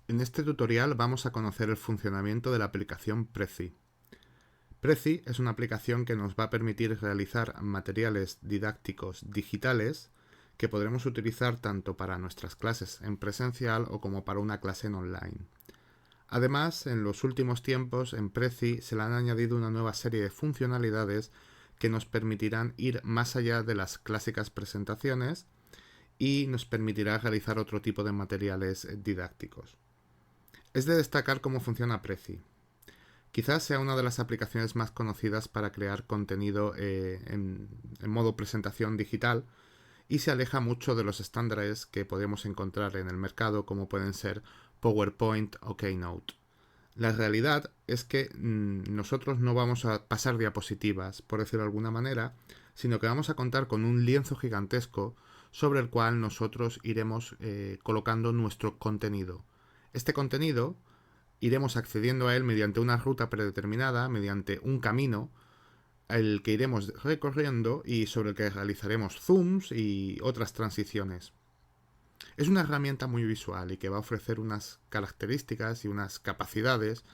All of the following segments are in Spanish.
En este tutorial vamos a conocer el funcionamiento de la aplicación Prezi. Prezi es una aplicación que nos va a permitir realizar materiales didácticos digitales que podremos utilizar tanto para nuestras clases en presencial o como para una clase en online. Además, en los últimos tiempos en Prezi se le han añadido una nueva serie de funcionalidades que nos permitirán ir más allá de las clásicas presentaciones y nos permitirá realizar otro tipo de materiales didácticos. Es de destacar cómo funciona Prezi. Quizás sea una de las aplicaciones más conocidas para crear contenido en modo presentación digital y se aleja mucho de los estándares que podemos encontrar en el mercado como pueden ser PowerPoint o Keynote. La realidad es que nosotros no vamos a pasar diapositivas, por decirlo de alguna manera, sino que vamos a contar con un lienzo gigantesco sobre el cual nosotros iremos colocando nuestro contenido. Este contenido iremos accediendo a él mediante una ruta predeterminada, mediante un camino, el que iremos recorriendo y sobre el que realizaremos zooms y otras transiciones. Es una herramienta muy visual y que va a ofrecer unas características y unas capacidades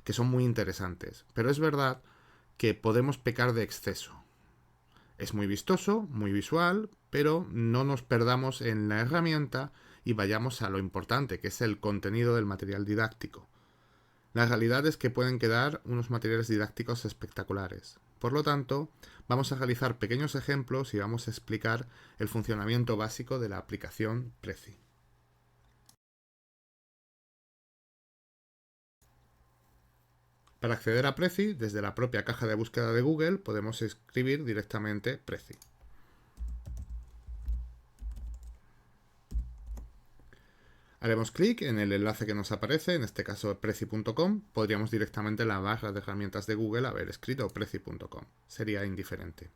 que son muy interesantes, pero es verdad que podemos pecar de exceso. Es muy vistoso, muy visual, pero no nos perdamos en la herramienta y vayamos a lo importante, que es el contenido del material didáctico. La realidad es que pueden quedar unos materiales didácticos espectaculares. Por lo tanto, vamos a realizar pequeños ejemplos y vamos a explicar el funcionamiento básico de la aplicación Prezi. Para acceder a Prezi, desde la propia caja de búsqueda de Google podemos escribir directamente Prezi. Haremos clic en el enlace que nos aparece, en este caso prezi.com. Podríamos directamente en la barra de herramientas de Google haber escrito prezi.com. Sería indiferente.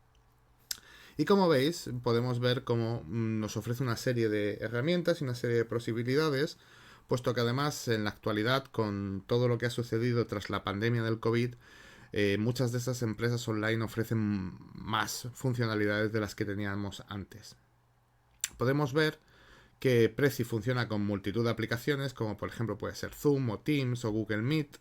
Y como veis, podemos ver cómo nos ofrece una serie de herramientas y una serie de posibilidades, puesto que además en la actualidad, con todo lo que ha sucedido tras la pandemia del COVID, muchas de estas empresas online ofrecen más funcionalidades de las que teníamos antes. Podemos ver que Prezi funciona con multitud de aplicaciones, como por ejemplo puede ser Zoom o Teams o Google Meet.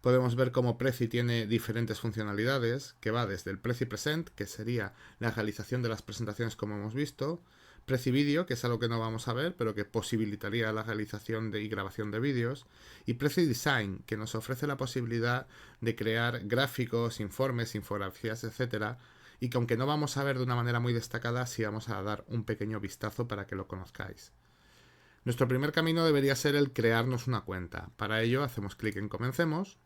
Podemos ver cómo Prezi tiene diferentes funcionalidades, que va desde el Prezi Present, que sería la realización de las presentaciones como hemos visto, Prezi Video, que es algo que no vamos a ver, pero que posibilitaría la realización y grabación de vídeos, y Prezi Design, que nos ofrece la posibilidad de crear gráficos, informes, infografías, etcétera, y que aunque no vamos a ver de una manera muy destacada, sí vamos a dar un pequeño vistazo para que lo conozcáis. Nuestro primer camino debería ser el crearnos una cuenta. Para ello hacemos clic en Comencemos.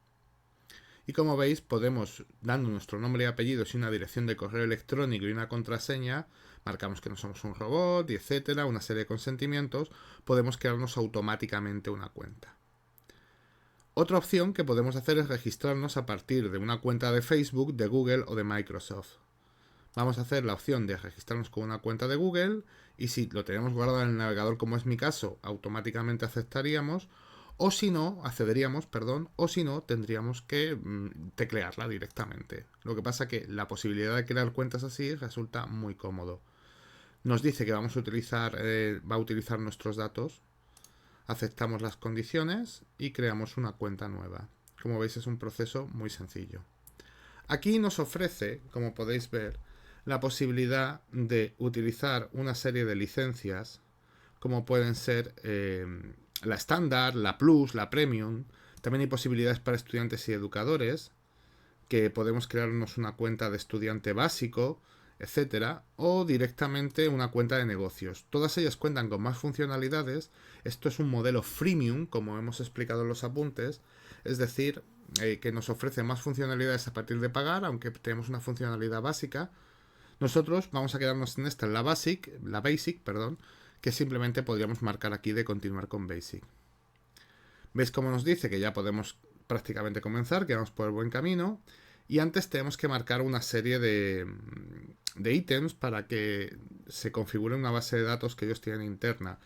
Y como veis, podemos, dando nuestro nombre y apellidos y una dirección de correo electrónico y una contraseña, marcamos que no somos un robot y etcétera, una serie de consentimientos, podemos crearnos automáticamente una cuenta. Otra opción que podemos hacer es registrarnos a partir de una cuenta de Facebook, de Google o de Microsoft. Vamos a hacer la opción de registrarnos con una cuenta de Google y si lo tenemos guardado en el navegador como es mi caso, automáticamente aceptaríamos o si no, accederíamos, perdón, o si no, tendríamos que teclearla directamente. Lo que pasa que la posibilidad de crear cuentas así resulta muy cómodo. Nos dice que vamos a utilizar, va a utilizar nuestros datos, aceptamos las condiciones y creamos una cuenta nueva. Como veis es un proceso muy sencillo. Aquí nos ofrece, como podéis ver, la posibilidad de utilizar una serie de licencias como pueden ser la estándar, la plus, la premium. También hay posibilidades para estudiantes y educadores, que podemos crearnos una cuenta de estudiante básico, etcétera, o directamente una cuenta de negocios. Todas ellas cuentan con más funcionalidades. Esto es un modelo freemium, como hemos explicado en los apuntes, es decir, que nos ofrece más funcionalidades a partir de pagar, aunque tenemos una funcionalidad básica. Nosotros vamos a quedarnos en esta, en la basic, perdón, que simplemente podríamos marcar aquí de continuar con basic. ¿Veis cómo nos dice que ya podemos prácticamente comenzar, que vamos por el buen camino? Y antes tenemos que marcar una serie de ítems para que se configure una base de datos que ellos tienen interna.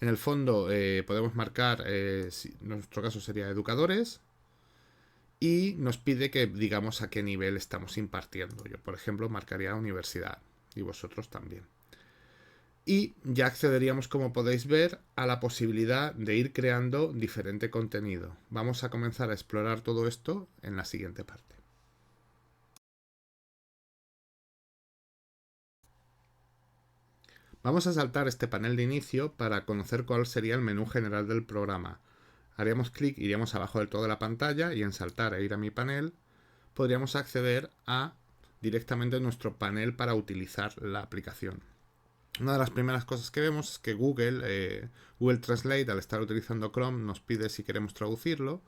En el fondo podemos marcar, si, en nuestro caso sería educadores, y nos pide que digamos a qué nivel estamos impartiendo. Yo, por ejemplo, marcaría universidad y vosotros también. Y ya accederíamos, como podéis ver, a la posibilidad de ir creando diferente contenido. Vamos a comenzar a explorar todo esto en la siguiente parte. Vamos a saltar este panel de inicio para conocer cuál sería el menú general del programa. Haríamos clic, iríamos abajo del todo de la pantalla y en saltar e ir a mi panel podríamos acceder a directamente nuestro panel para utilizar la aplicación. Una de las primeras cosas que vemos es que Google Translate, al estar utilizando Chrome, nos pide si queremos traducirlo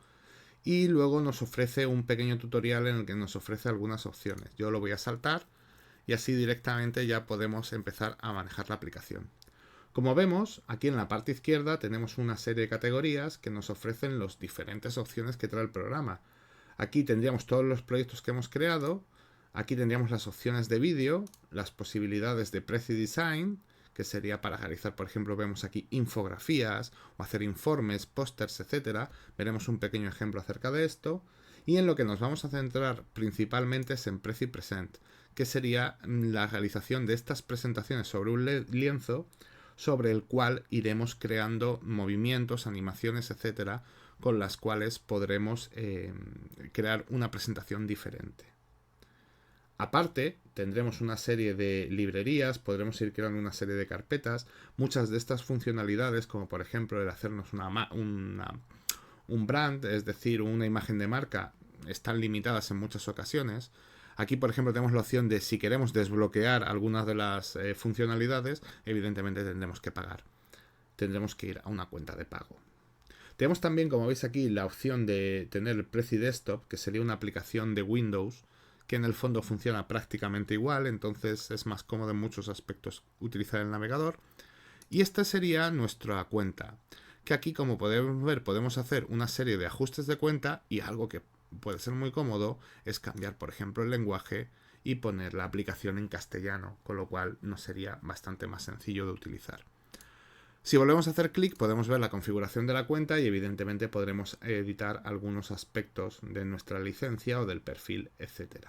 y luego nos ofrece un pequeño tutorial en el que nos ofrece algunas opciones. Yo lo voy a saltar y así directamente ya podemos empezar a manejar la aplicación. Como vemos, aquí en la parte izquierda tenemos una serie de categorías que nos ofrecen las diferentes opciones que trae el programa. Aquí tendríamos todos los proyectos que hemos creado. Aquí tendríamos las opciones de vídeo, las posibilidades de Prezi Design, que sería para realizar, por ejemplo, vemos aquí infografías o hacer informes, pósters, etcétera. Veremos un pequeño ejemplo acerca de esto. Y en lo que nos vamos a centrar principalmente es en Prezi Present, que sería la realización de estas presentaciones sobre un lienzo sobre el cual iremos creando movimientos, animaciones, etcétera, con las cuales podremos crear una presentación diferente. Aparte, tendremos una serie de librerías, podremos ir creando una serie de carpetas. Muchas de estas funcionalidades, como por ejemplo el hacernos un brand, es decir, una imagen de marca, están limitadas en muchas ocasiones. Aquí, por ejemplo, tenemos la opción de si queremos desbloquear algunas de las funcionalidades, evidentemente tendremos que pagar. Tendremos que ir a una cuenta de pago. Tenemos también, como veis aquí, la opción de tener el Prezi Desktop, que sería una aplicación de Windows, que en el fondo funciona prácticamente igual, entonces es más cómodo en muchos aspectos utilizar el navegador. Y esta sería nuestra cuenta, que aquí, como podemos ver, podemos hacer una serie de ajustes de cuenta y algo que puede ser muy cómodo es cambiar, por ejemplo, el lenguaje y poner la aplicación en castellano, con lo cual nos sería bastante más sencillo de utilizar. Si volvemos a hacer clic podemos ver la configuración de la cuenta y evidentemente podremos editar algunos aspectos de nuestra licencia o del perfil, etc.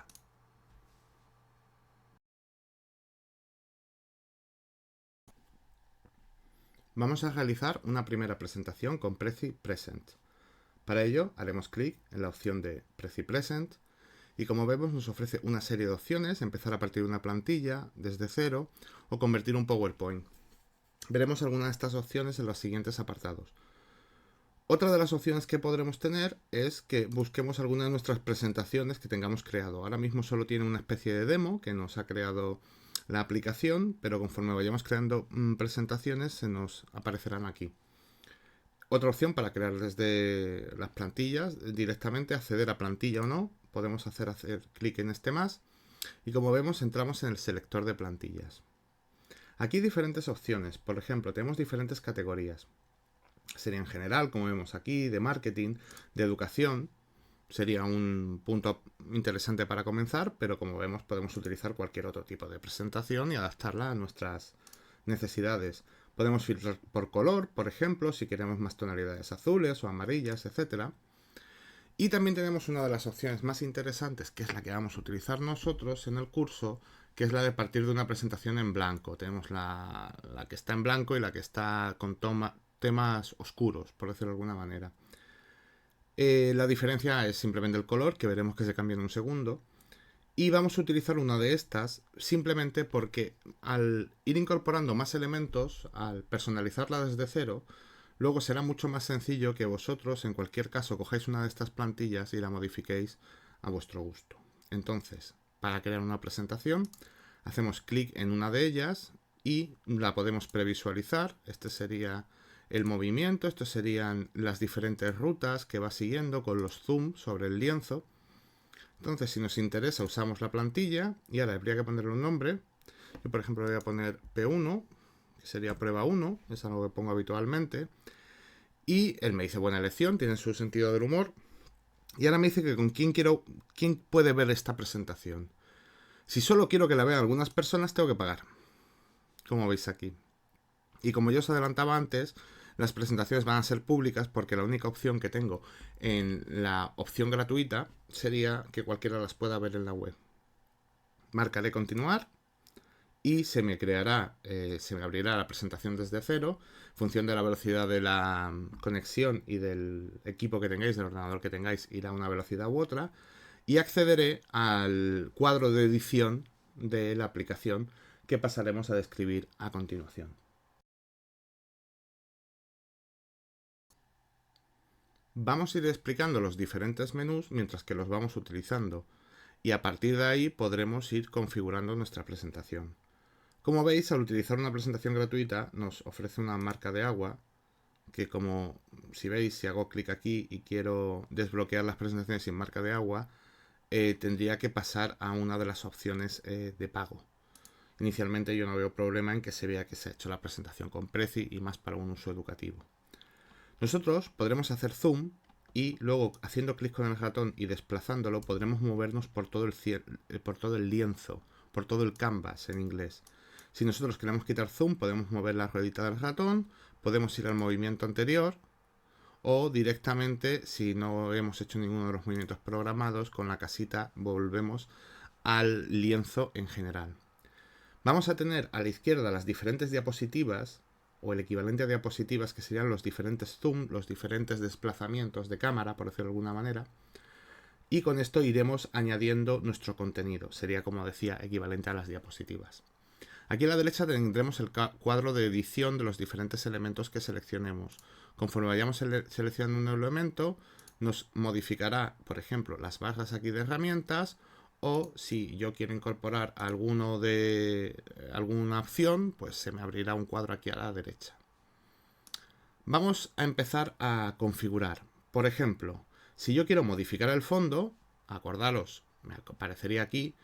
Vamos a realizar una primera presentación con Prezi Present. Para ello haremos clic en la opción de Prezi Present y como vemos nos ofrece una serie de opciones, empezar a partir de una plantilla desde cero o convertir un PowerPoint. Veremos algunas de estas opciones en los siguientes apartados. Otra de las opciones que podremos tener es que busquemos alguna de nuestras presentaciones que tengamos creado. Ahora mismo solo tiene una especie de demo que nos ha creado la aplicación, pero conforme vayamos creando presentaciones se nos aparecerán aquí. Otra opción para crear desde las plantillas, directamente acceder a plantilla o no, podemos hacer clic en este más y como vemos entramos en el selector de plantillas. Aquí hay diferentes opciones, por ejemplo tenemos diferentes categorías. Sería en general, como vemos aquí, de marketing, de educación. Sería un punto interesante para comenzar, pero como vemos podemos utilizar cualquier otro tipo de presentación y adaptarla a nuestras necesidades. Podemos filtrar por color, por ejemplo, si queremos más tonalidades azules o amarillas, etc. Y también tenemos una de las opciones más interesantes, que es la que vamos a utilizar nosotros en el curso, que es la de partir de una presentación en blanco. Tenemos la que está en blanco y la que está con temas oscuros, por decirlo de alguna manera. La diferencia es simplemente el color, que veremos que se cambia en un segundo. Y vamos a utilizar una de estas simplemente porque al ir incorporando más elementos, al personalizarla desde cero, luego será mucho más sencillo que vosotros, en cualquier caso, cojáis una de estas plantillas y la modifiquéis a vuestro gusto. Entonces, para crear una presentación, hacemos clic en una de ellas y la podemos previsualizar. Este sería el movimiento, estos serían las diferentes rutas que va siguiendo con los zoom sobre el lienzo. Entonces, si nos interesa, usamos la plantilla y ahora habría que ponerle un nombre. Yo, por ejemplo, le voy a poner P1, que sería prueba 1, es algo que pongo habitualmente. Y él me dice buena elección, tiene su sentido del humor. Y ahora me dice que con quién puede ver esta presentación. Si solo quiero que la vean algunas personas, tengo que pagar. Como veis aquí. Y como yo os adelantaba antes, las presentaciones van a ser públicas porque la única opción que tengo en la opción gratuita sería que cualquiera las pueda ver en la web. Marcaré continuar y se me creará, se me abrirá la presentación desde cero, en función de la velocidad de la conexión y del equipo que tengáis, del ordenador que tengáis, irá a una velocidad u otra, y accederé al cuadro de edición de la aplicación que pasaremos a describir a continuación. Vamos a ir explicando los diferentes menús mientras que los vamos utilizando, y a partir de ahí podremos ir configurando nuestra presentación. Como veis, al utilizar una presentación gratuita nos ofrece una marca de agua que, como si veis, si hago clic aquí y quiero desbloquear las presentaciones sin marca de agua, tendría que pasar a una de las opciones de pago. Inicialmente yo no veo problema en que se vea que se ha hecho la presentación con Prezi y más para un uso educativo. Nosotros podremos hacer zoom y luego, haciendo clic con el ratón y desplazándolo, podremos movernos por todo el lienzo, por todo el canvas en inglés. Si nosotros queremos quitar zoom, podemos mover la ruedita del ratón, podemos ir al movimiento anterior, o directamente, si no hemos hecho ninguno de los movimientos programados, con la casita volvemos al lienzo en general. Vamos a tener a la izquierda las diferentes diapositivas, o el equivalente a diapositivas, que serían los diferentes zoom, los diferentes desplazamientos de cámara, por decirlo de alguna manera, y con esto iremos añadiendo nuestro contenido. Sería, como decía, equivalente a las diapositivas. Aquí a la derecha tendremos el cuadro de edición de los diferentes elementos que seleccionemos. Conforme vayamos seleccionando un elemento, nos modificará, por ejemplo, las barras aquí de herramientas, o si yo quiero incorporar alguna opción, pues se me abrirá un cuadro aquí a la derecha. Vamos a empezar a configurar. Por ejemplo, si yo quiero modificar el fondo, acordaros, me aparecería aquí,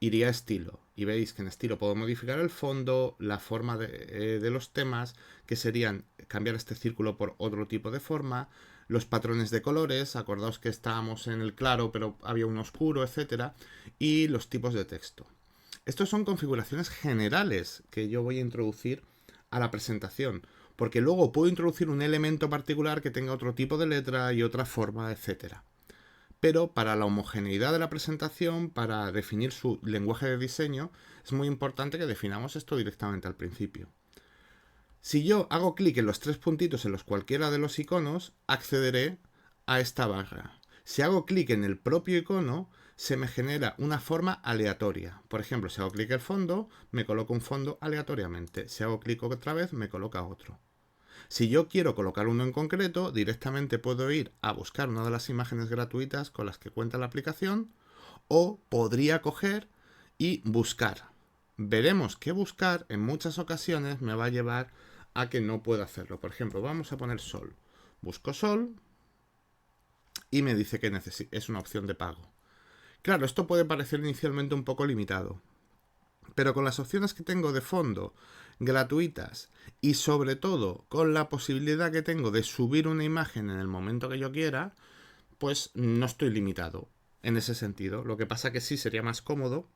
iría a estilo, y veis que en estilo puedo modificar el fondo, la forma de los temas, que serían cambiar este círculo por otro tipo de forma, los patrones de colores, acordaos que estábamos en el claro pero había un oscuro, etcétera, y los tipos de texto. Estos son configuraciones generales que yo voy a introducir a la presentación, porque luego puedo introducir un elemento particular que tenga otro tipo de letra y otra forma, etcétera. Pero para la homogeneidad de la presentación, para definir su lenguaje de diseño, es muy importante que definamos esto directamente al principio. Si yo hago clic en los tres puntitos en los cualquiera de los iconos, accederé a esta barra. Si hago clic en el propio icono, se me genera una forma aleatoria. Por ejemplo, si hago clic en el fondo, me coloca un fondo aleatoriamente. Si hago clic otra vez, me coloca otro. Si yo quiero colocar uno en concreto, directamente puedo ir a buscar una de las imágenes gratuitas con las que cuenta la aplicación, o podría coger y buscar. Veremos que buscar en muchas ocasiones me va a llevar a que no pueda hacerlo. Por ejemplo, vamos a poner sol. Busco sol y me dice que es una opción de pago. Claro, esto puede parecer inicialmente un poco limitado, pero con las opciones que tengo de fondo gratuitas y sobre todo con la posibilidad que tengo de subir una imagen en el momento que yo quiera, pues no estoy limitado en ese sentido. Lo que pasa que sí sería más cómodo,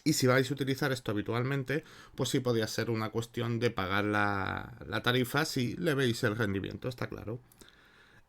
y si vais a utilizar esto habitualmente, pues sí podría ser una cuestión de pagar la tarifa si le veis el rendimiento, está claro.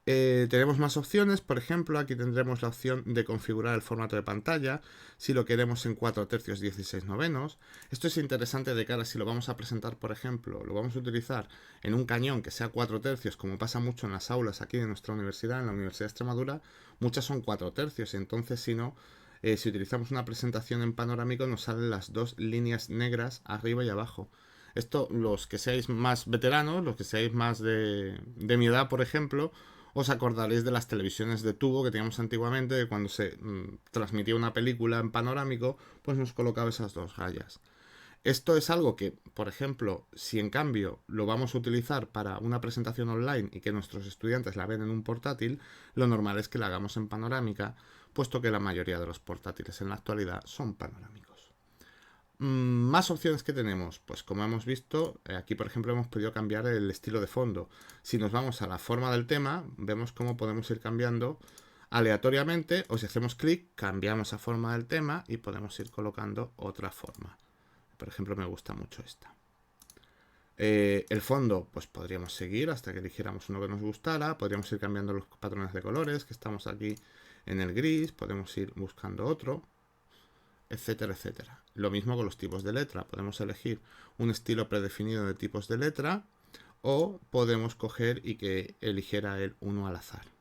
Tenemos más opciones, por ejemplo, aquí tendremos la opción de configurar el formato de pantalla, si lo queremos en 4 tercios 16 novenos. Esto es interesante de cara si lo vamos a presentar, por ejemplo, lo vamos a utilizar en un cañón que sea 4 tercios, como pasa mucho en las aulas aquí de nuestra universidad, en la Universidad de Extremadura, muchas son 4 tercios, y entonces si no, si utilizamos una presentación en panorámico nos salen las dos líneas negras arriba y abajo. Esto, los que seáis más veteranos, los que seáis más de mi edad, por ejemplo, os acordaréis de las televisiones de tubo que teníamos antiguamente, de cuando se transmitía una película en panorámico, pues nos colocaba esas dos rayas. Esto es algo que, por ejemplo, si en cambio lo vamos a utilizar para una presentación online y que nuestros estudiantes la ven en un portátil, lo normal es que la hagamos en panorámica, puesto que la mayoría de los portátiles en la actualidad son panorámicos. Más opciones que tenemos, pues como hemos visto, aquí por ejemplo hemos podido cambiar el estilo de fondo. Si nos vamos a la forma del tema, vemos cómo podemos ir cambiando aleatoriamente, o si hacemos clic, cambiamos la forma del tema y podemos ir colocando otra forma. Por ejemplo, me gusta mucho esta. El fondo, pues podríamos seguir hasta que eligiéramos uno que nos gustara, podríamos ir cambiando los patrones de colores, que estamos aquí en el gris, podemos ir buscando otro. etcétera, etcétera. Lo mismo con los tipos de letra. Podemos elegir un estilo predefinido de tipos de letra o podemos coger y que eligiera él uno al azar.